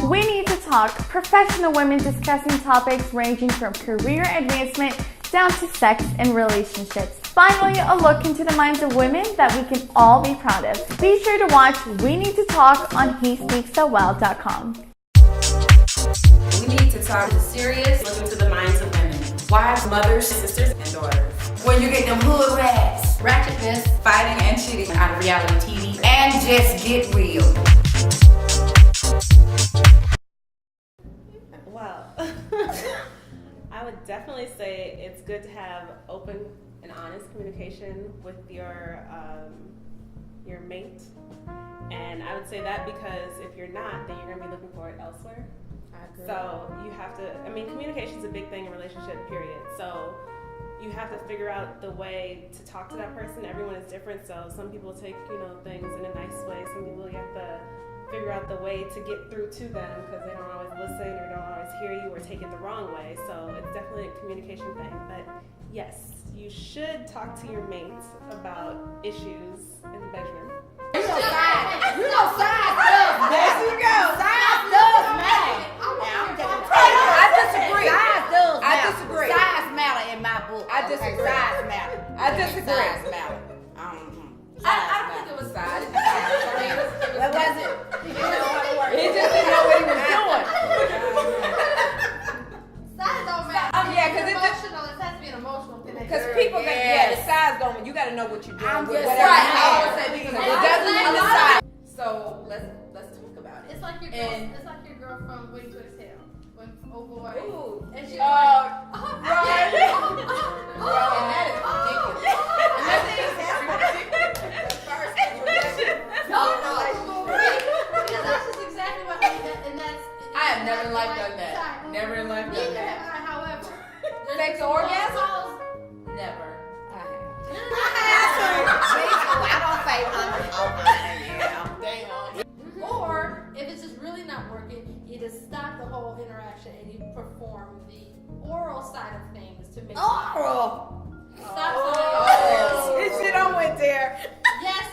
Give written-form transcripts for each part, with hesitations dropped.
We Need to Talk, professional women discussing topics ranging from career advancement down to sex and relationships. Finally, a look into the minds of women that we can all be proud of. Be sure to watch We Need to Talk on HeSpeaksSoWell.com. We need to talk the serious, look into the minds of women. Wives, mothers, sisters, and daughters. When you get them hood rats, ratchetness, fighting and cheating out of reality TV, and just get real. Wow. I would definitely say it's good to have open and honest communication with your mate. And I would say that because if you're not, then you're going to be looking for it elsewhere. I agree. So you have to, communication is a big thing in a relationship, period. So you have to figure out the way to talk to that person. Everyone is different, so some people take, things in a nice way. Some people you have to figure out the way to get through to them because they don't always listen or don't always hear you or take it the wrong way. So it's definitely a communication thing. But yes, you should talk to your mates about issues in the bedroom. There you go. Size does matter. I disagree. Size does matter. I disagree. Size matter in my book. I disagree. Size matter. I disagree. Size matter. I don't think it was size. What was it? He didn't know how to work. He just didn't know what he was doing. Size don't matter. Yeah, because it's emotional. It has to be an emotional connection. Because people think, the size don't. You got to know what you're doing. I'm with just whatever right. you I have. always say because It doesn't mean the size. So let's talk about it. It's like your girl. It's like your girl from Wait to Exhale. When oh boy. Ooh. And she Right. and that is ridiculous. And that thing is ridiculous. The first introduction. Because that's just exactly what and that's. I have never in life done that. Never in life done Neither that. have I, however. Sex orgasm? Never. I don't say Damn. Or if it's just really not working, you just stop the whole interaction and you perform the oral side of things to make Oral. Stop. Oh. This shit I went there. Yes.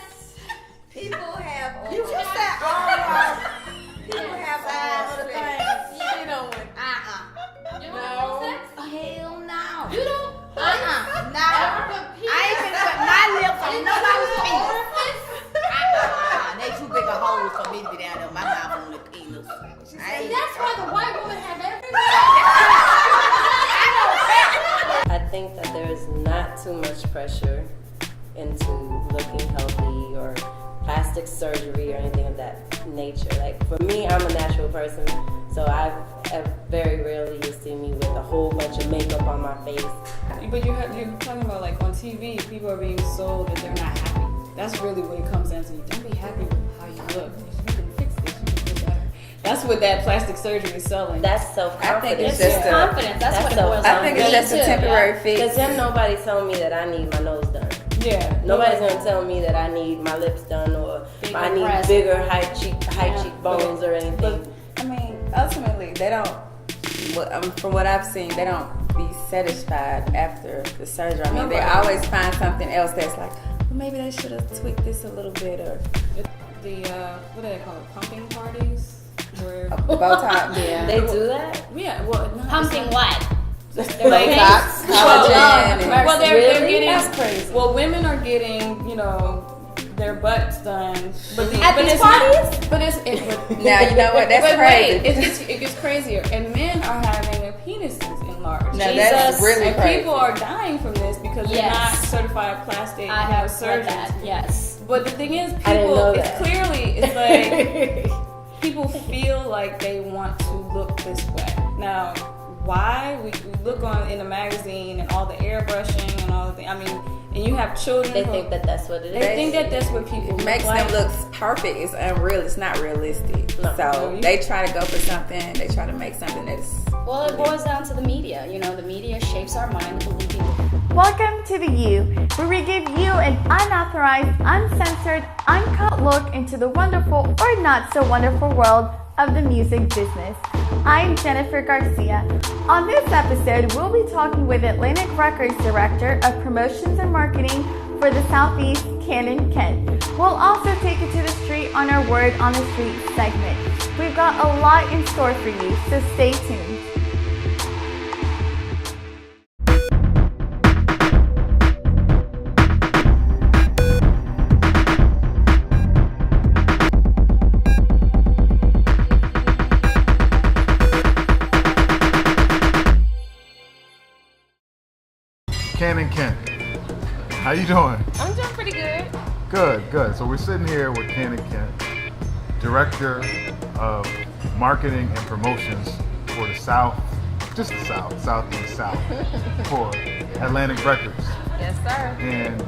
People have oral. You just said oral. People have Yes. other things. She don't went. You don't No. have sex? Hell no. You don't? No. Ever put penis I ain't gonna put my lips on into nobody's your penis. orifice? They too big a holes for me to be down there. My mouth on the penis. And that's why the white woman have everything. I think that there's not too much pressure into looking healthy or plastic surgery or anything of that nature. Like for me, I'm a natural person, so I've very rarely you see me with a whole bunch of makeup on my face. But you're talking about like on TV, people are being sold that they're not happy. That's really what it comes down to. Don't be happy with how you look. You can fix this. You can do better. That's what that plastic surgery is selling. That's self-confidence. I think it's just confidence. That's what it boils down I think it's just a temporary fix. Because then nobody's telling me that I need my nose done. Yeah. Nobody's gonna tell me that I need my lips done or I need breasts. bigger high cheekbones or anything. But I mean, ultimately, they don't. From what I've seen, they don't be satisfied after the surgery. I mean, they always find something else that's like, well, maybe they should have tweaked this a little bit, or The what do they call it? Pumping parties, where Botox. Yeah. They do that? yeah, well, no, Pumping it's what? like, Botox, collagen, and well, they're Really? getting. That's crazy. Well, women are getting, their butts done. But At these parties? now you know what? That's but crazy. wait, it gets crazier, and men are having their penises enlarged. Now that's really and crazy. people are dying from this because they're not Yes. certified plastic I have heard surgeons. that. Yes. But the thing is, I didn't people, know it's that. clearly, it's like, people feel like they want to look this way. Now, why? We look in the magazine and all the airbrushing and all the things. I mean, and you have children. They think that that's what it is. They think that that's what people It makes like. them look perfect. It's unreal. It's not realistic. No. So they try to go for something. They try to make something that's. Well, it boils down to the media. You know, the media shapes our mind to believing. Welcome to The You, where we give you an unauthorized, uncensored, uncut look into the wonderful or not so wonderful world of the music business. I'm Jennifer Garcia. On this episode, we'll be talking with Atlantic Records Director of Promotions and Marketing for the Southeast, Cannon Kent. We'll also take you to the street on our Word on the Street segment. We've got a lot in store for you, so stay tuned. Cannon Kent, how you doing? I'm doing pretty good. Good. So we're sitting here with Cannon Kent, Director of Marketing and Promotions for the South, just the South, Southeast South, for Atlantic Records. Yes, sir. And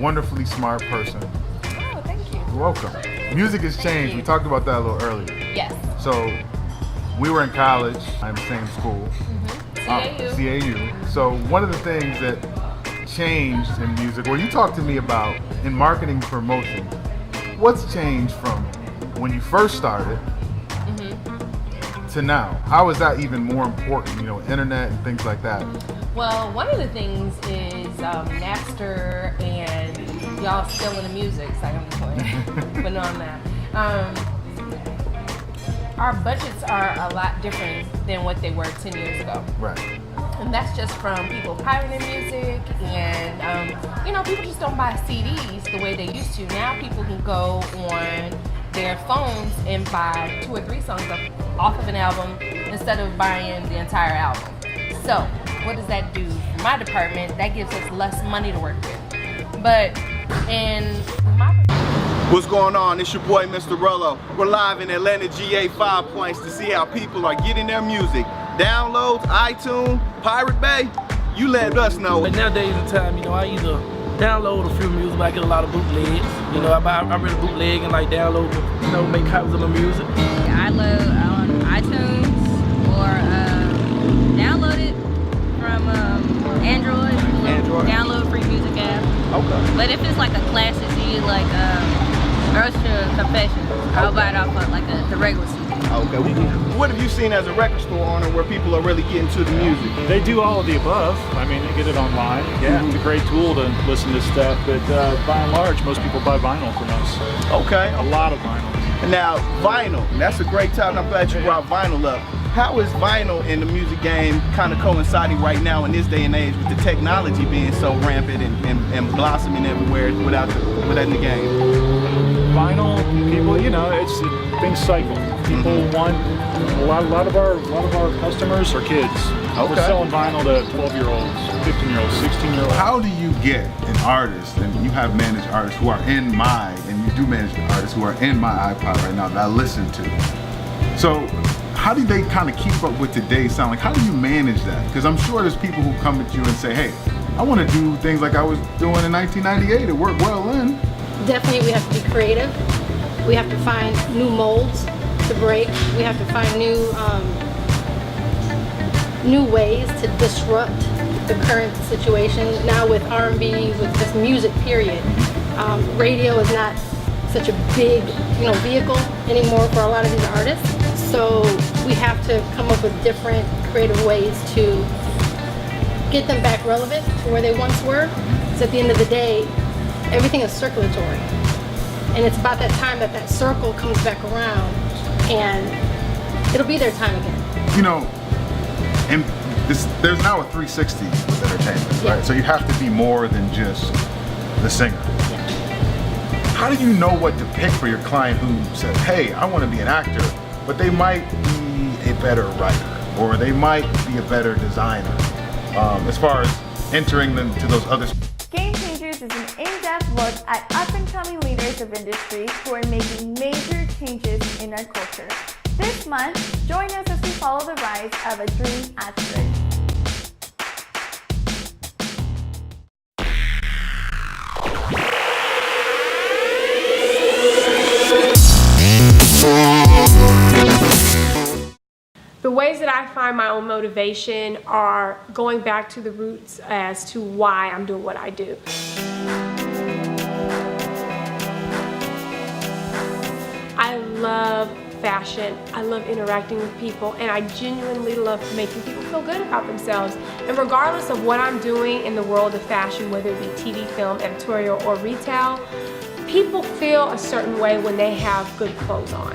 wonderfully smart person. Oh, thank you. You're welcome. Music has changed. We talked about that a little earlier. Yes. So we were in college, I'm the same school. CAU. So one of the things that changed in music, well, you talked to me about in marketing promotion, what's changed from when you first started to now? How is that even more important, internet and things like that? Well, one of the things is Napster and y'all still in the music, so I'm just playing. But no, I'm not. Our budgets are a lot different than what they were 10 years ago. Right. And that's just from people pirating music and, people just don't buy CDs the way they used to. Now people can go on their phones and buy 2 or 3 songs off of an album instead of buying the entire album. So what does that do for my department? That gives us less money to work with. But in my What's going on? It's your boy, Mr. Rollo. We're live in Atlanta, GA 5 Points to see how people are getting their music. Downloads, iTunes, Pirate Bay, you let us know. But nowadays in time, I either download a few music, but I get a lot of bootlegs. I really bootleg and download, make copies of the music. I load on iTunes or download it from Android. Download free music app. Okay. But if it's like a classic CD, like Ursula Confessions, I'll buy it off of the regular CD. Okay. What have you seen as a record store owner where people are really getting to the music? They do all of the above. I mean, they get it online. Yeah. It's a great tool to listen to stuff, but by and large, most people buy vinyl from us. Okay. A lot of vinyl. And now, vinyl. That's a great topic. I'm glad you brought vinyl up. How is vinyl in the music game kind of coinciding right now in this day and age with the technology being so rampant and blossoming everywhere without the game? Vinyl, people, it's things cycle. People want a lot of our customers are kids. Okay. We're selling vinyl to 12-year-olds, 15-year-olds, 16-year-olds. How do you get an artist, and you have managed artists who are and you do manage artists who are in my iPod right now that I listen to. So how do they kind of keep up with today's sound? Like, how do you manage that? Because I'm sure there's people who come at you and say, hey, I want to do things like I was doing in 1998. It worked well then. Definitely we have to be creative. We have to find new molds to break. We have to find new ways to disrupt the current situation. Now with R&B, with just music, period. Radio is not such a big, vehicle anymore for a lot of these artists. So we have to come up with different creative ways to get them back relevant to where they once were. Because at the end of the day, everything is circulatory. And it's about that time that circle comes back around and it'll be their time again. And there's now a 360 with entertainment, right? So you have to be more than just the singer. How do you know what to pick for your client who says, hey, I want to be an actor, but they might be a better writer or they might be a better designer as far as entering them to those other. Game Changers is an in-depth look at up-and-coming leaders of industry who are making major changes in our culture. This month, join us as we follow the rise of a dream actress. ways that I find my own motivation are going back to the roots as to why I'm doing what I do. I love fashion. I love interacting with people, and I genuinely love making people feel good about themselves. And regardless of what I'm doing in the world of fashion, whether it be TV, film, editorial, or retail, people feel a certain way when they have good clothes on.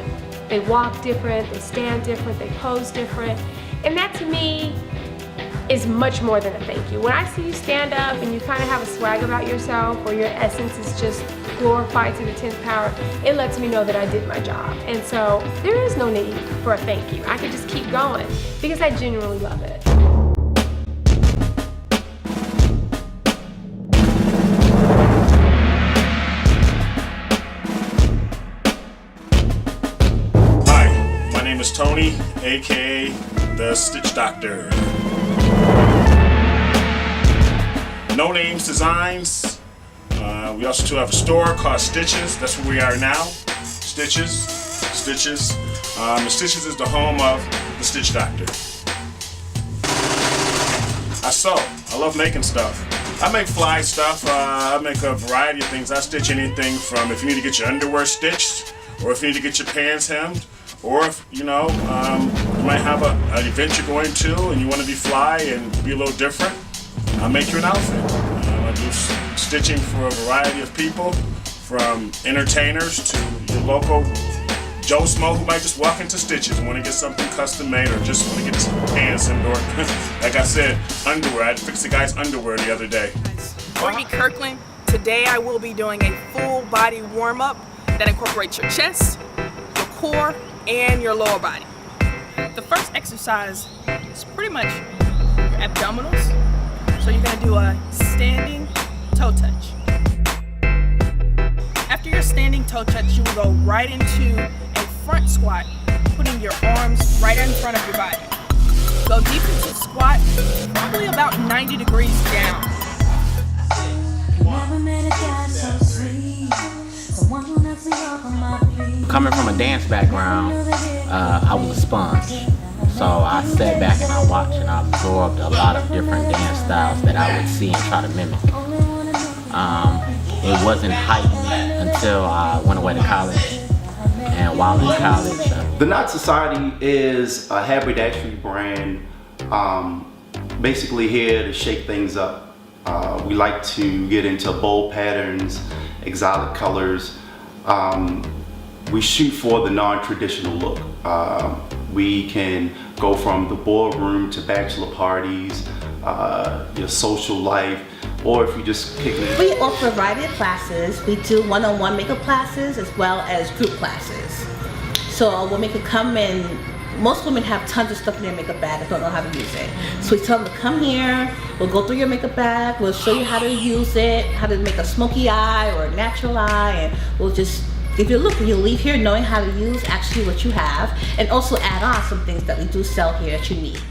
They walk different, they stand different, they pose different, and that to me is much more than a thank you. When I see you stand up and you kind of have a swag about yourself, or your essence is just glorified to the 10th power, it lets me know that I did my job. And so there is no need for a thank you. I could just keep going because I genuinely love it. Hi, my name is Tony, aka the Stitch Doctor. No Names Designs. We also too have a store called Stitches. That's where we are now. Stitches. Stitches is the home of the Stitch Doctor. I sew. I love making stuff. I make fly stuff. I make a variety of things. I stitch anything from if you need to get your underwear stitched, or if you need to get your pants hemmed, or if you know you might have an event you're going to and you want to be fly and be a little different. I'll make you an outfit. I do stitching for a variety of people, from entertainers to your local Joe Smo who might just walk into Stitches and want to get something custom made, or just want to get some pants and, or like I said, underwear. I had to fix the guy's underwear the other day. Courtney Kirkland. Today I will be doing a full body warm up that incorporates your chest, your core, and your lower body. The first exercise is pretty much your abdominals. So you're gonna do a standing toe touch. After your standing toe touch, you will go right into a front squat, putting your arms right in front of your body. Go deep into the squat, probably about 90 degrees down. Coming from a dance background, I was a sponge. So I sat back and I watched and I absorbed a lot of different dance styles that I would see and try to mimic. It wasn't heightened until I went away to college. And while in college... The Knot Society is a haberdashery brand, basically here to shake things up. We like to get into bold patterns, exotic colors. We shoot for the non-traditional look. We can go from the ballroom to bachelor parties, your social life, or if you just kick it. We offer a variety of classes. We do one-on-one makeup classes as well as group classes. So women can come in. Most women have tons of stuff in their makeup bag and don't know how to use it. So we tell them to come here, we'll go through your makeup bag, we'll show you how to use it, how to make a smoky eye or a natural eye, and we'll just give you a look, and you'll leave here knowing how to use actually what you have, and also add on some things that we do sell here that you need.